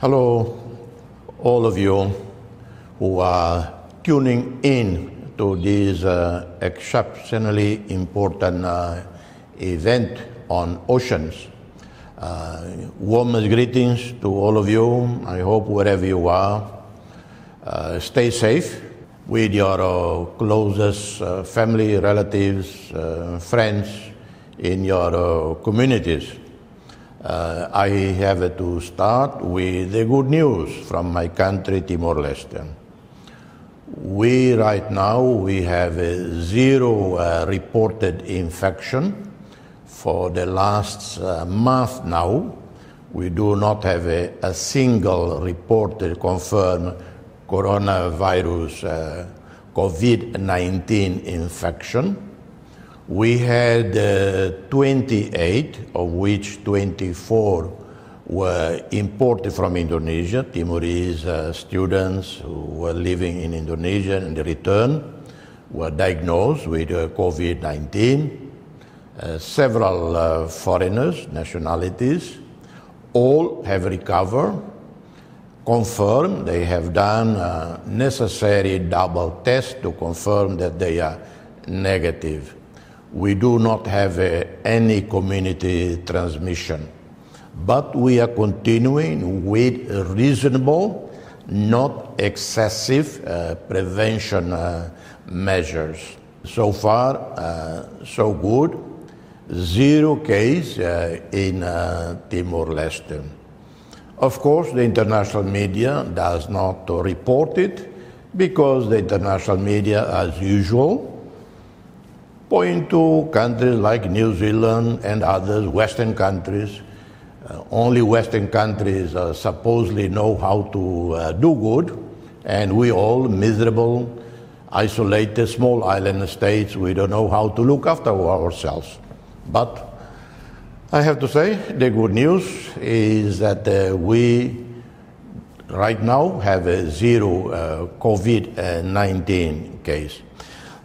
Hello, all of you who are tuning in to this exceptionally important event on oceans. Warmest greetings to all of you. I hope wherever you are, stay safe with your closest family, relatives, friends in your communities. I have to start with the good news from my country, Timor-Leste. Right now we have zero reported infection. For the last month now, we do not have a single reported confirmed coronavirus COVID-19 infection. We had 28, of which 24 were imported from Indonesia. Timorese students who were living in Indonesia and in return were diagnosed with COVID-19. Several foreigners, nationalities, all have recovered, confirmed. They have done necessary double tests to confirm that they are negative. We do not have any community transmission, but we are continuing with reasonable, not excessive prevention measures. So far, so good. Zero case in Timor-Leste. Of course, the international media does not report it because the international media, as usual, point to countries like New Zealand and others, Western countries. Only Western countries supposedly know how to do good, and we all miserable, isolated, small island states, we don't know how to look after ourselves. But I have to say, the good news is that we right now have a zero COVID-19 case.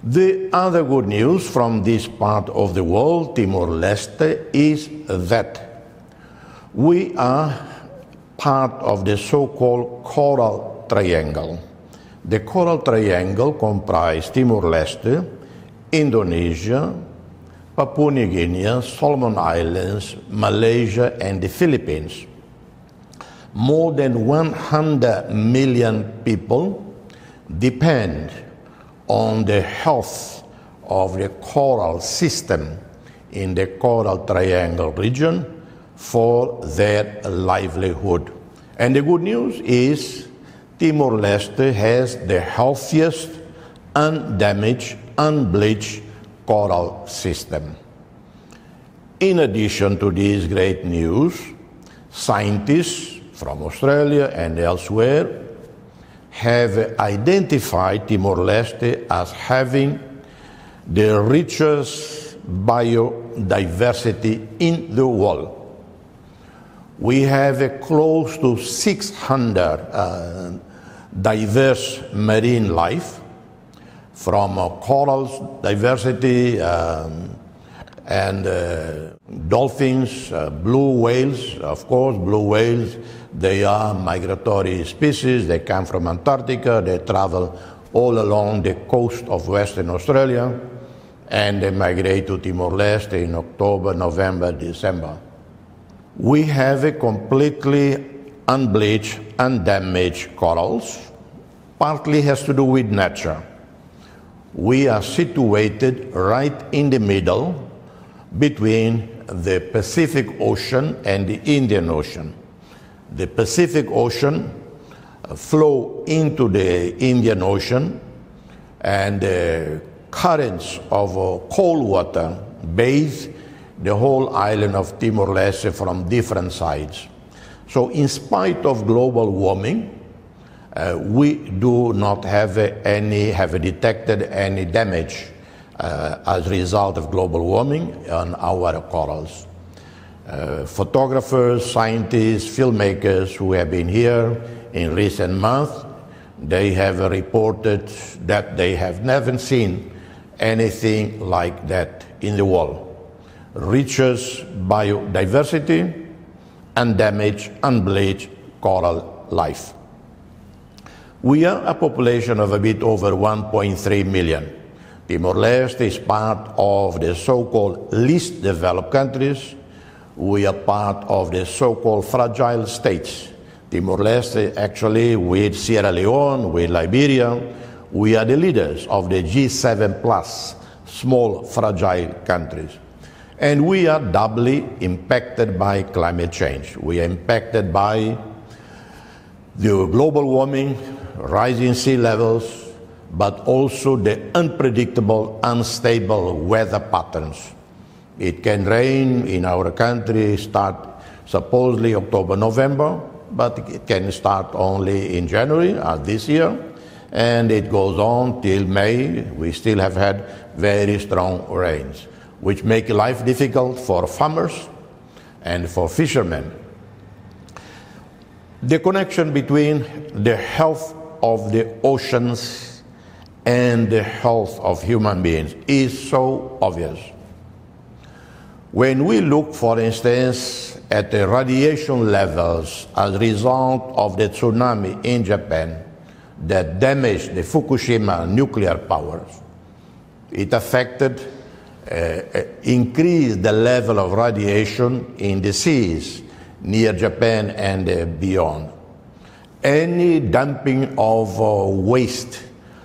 The other good news from this part of the world, Timor-Leste, is that we are part of the so-called Coral Triangle. The Coral Triangle comprises Timor-Leste, Indonesia, Papua New Guinea, Solomon Islands, Malaysia, and the Philippines. More than 100 million people depend on the health of the coral system in the Coral Triangle region for their livelihood. And the good news is Timor-Leste has the healthiest, undamaged, unbleached coral system. In addition to this great news, scientists from Australia and elsewhere have identified Timor-Leste as having the richest biodiversity in the world. We have close to 600 diverse marine life, from corals diversity and dolphins, blue whales. Of course, blue whales, they are migratory species. They come from Antarctica. They travel all along the coast of Western Australia, and they migrate to Timor-Leste in October, November, December. We have a completely unbleached, undamaged corals. Partly has to do with nature. We are situated right in the middle between the Pacific Ocean and the Indian Ocean. The Pacific Ocean flow into the Indian Ocean, and the currents of cold water bathe the whole island of Timor-Leste from different sides. So in spite of global warming, we do not have detected any damage as a result of global warming on our corals. Photographers, scientists, filmmakers who have been here in recent months, they have reported that they have never seen anything like that in the world. Richest biodiversity, undamaged, unbleached coral life. We are a population of a bit over 1.3 million. Timor-Leste is part of the so-called least developed countries. We are part of the so-called fragile states. Timor-Leste, actually, with Sierra Leone, with Liberia, we are the leaders of the G7 plus small fragile countries. And we are doubly impacted by climate change. We are impacted by the global warming, rising sea levels, but also the unpredictable, unstable weather patterns. It can rain in our country, start supposedly October, November, but it can start only in January, this year, and it goes on till May. We still have had very strong rains, which make life difficult for farmers and for fishermen. The connection between the health of the oceans and the health of human beings is so obvious. When we look, for instance, at the radiation levels as a result of the tsunami in Japan that damaged the Fukushima nuclear powers, it affected, increased the level of radiation in the seas near Japan and beyond. Any dumping of waste,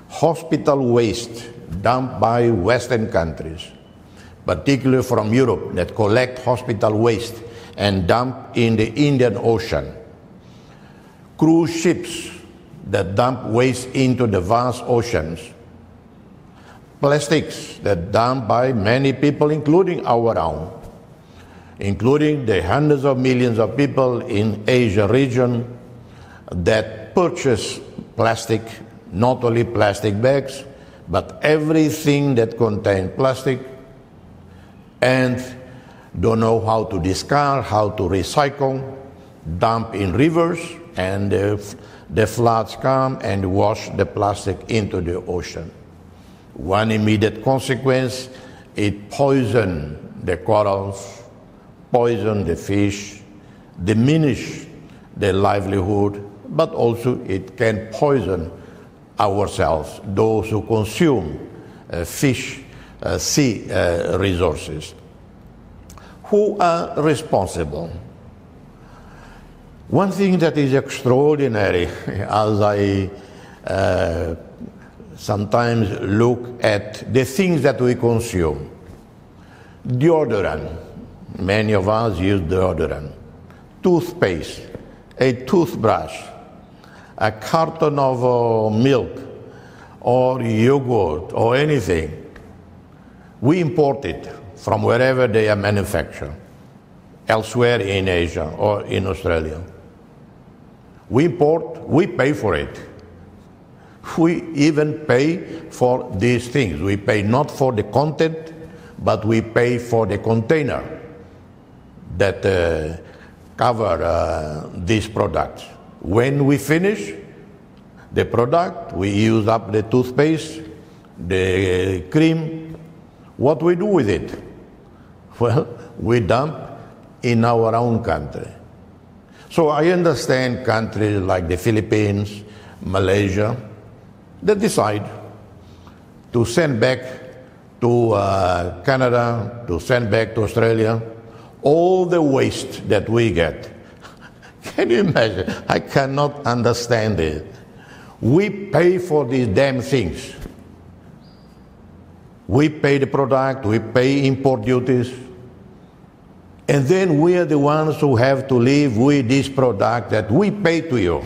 hospital waste dumped by Western countries, particularly from Europe, that collect hospital waste and dump in the Indian Ocean, cruise ships that dump waste into the vast oceans, plastics that dumped by many people, including our own, including the hundreds of millions of people in Asia region that purchase plastic, not only plastic bags, but everything that contains plastic, and don't know how to discard, how to recycle, dump in rivers, and the floods come and wash the plastic into the ocean. One immediate consequence, it poisons the corals, poison the fish, diminish their livelihood, but also it can poison ourselves, those who consume fish, sea resources. Who are responsible? One thing that is extraordinary, as I sometimes look at the things that we consume, deodorant, many of us use deodorant, toothpaste, a toothbrush, a carton of milk or yogurt or anything. We import it from wherever they are manufactured, elsewhere in Asia or in Australia. We import, we pay for it. We even pay for these things. We pay not for the content, but we pay for the container that cover these products. When we finish the product, we use up the toothpaste, the cream. What we do with it? Well, we dump in our own country. So I understand countries like the Philippines, Malaysia, that decide to send back to Canada, to send back to Australia, all the waste that we get. Can you imagine? I cannot understand it. We pay for these damn things. We pay the product, we pay import duties, and then we are the ones who have to live with this product that we pay to you.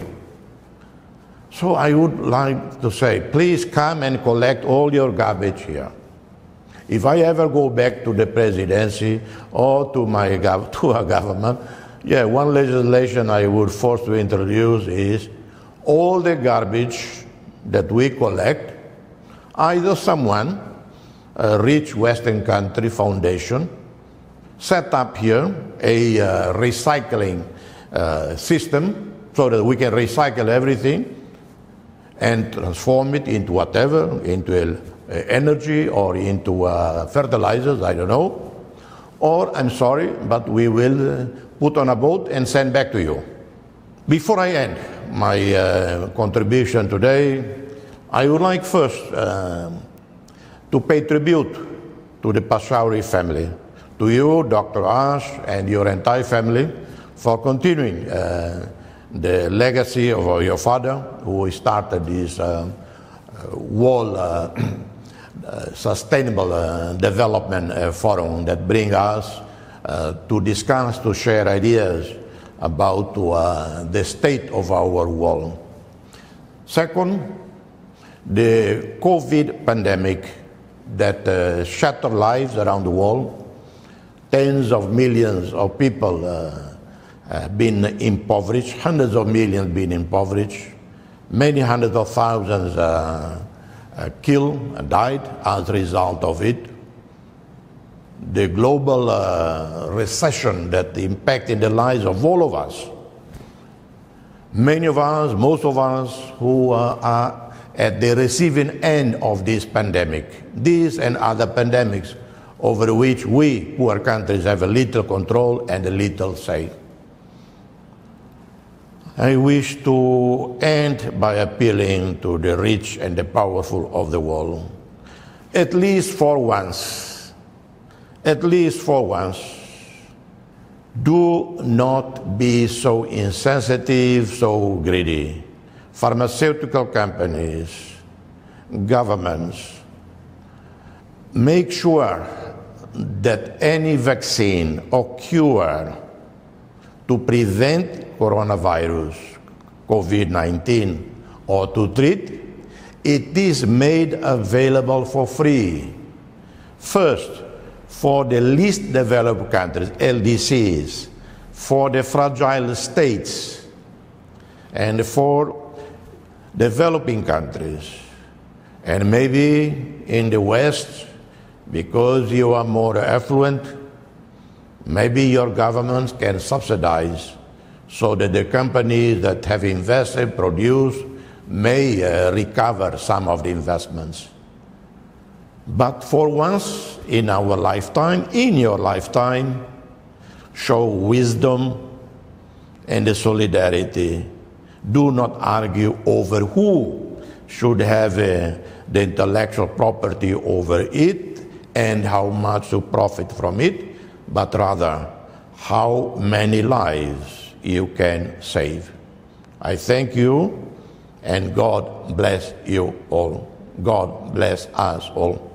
So I would like to say, please come and collect all your garbage here. If I ever go back to the presidency or to a government, one legislation I would force to introduce is all the garbage that we collect, either someone, a rich Western country foundation, set up here a recycling system so that we can recycle everything and transform it into whatever, into energy or into fertilizers, I don't know. Or, I'm sorry, but we will put on a boat and send back to you. Before I end my contribution today, I would like first to pay tribute to the Pachauri family, to you, Dr. Ash, and your entire family, for continuing the legacy of your father, who started this World Sustainable Development Forum that brings us to discuss, to share ideas about the state of our world. Second, the COVID pandemic that shattered lives around the world. Tens of millions of people have been impoverished, hundreds of millions been impoverished, many hundreds of thousands killed and died as a result of it. The global recession that impacted the lives of all of us. Many of us, most of us, who are at the receiving end of this pandemic, this and other pandemics over which we, poor countries, have a little control and a little say. I wish to end by appealing to the rich and the powerful of the world, at least for once, do not be so insensitive, so greedy. Pharmaceutical companies, governments, make sure that any vaccine or cure to prevent coronavirus, COVID-19, or to treat, it is made available for free. First, for the least developed countries, LDCs, for the fragile states, and for developing countries. And maybe in the West, because you are more affluent, maybe your governments can subsidize so that the companies that have invested, produced, may recover some of the investments. But for once in our lifetime, in your lifetime, show wisdom and the solidarity. Do not argue over who should have the intellectual property over it and how much to profit from it, but rather how many lives you can save. I thank you, and God bless you all. God bless us all.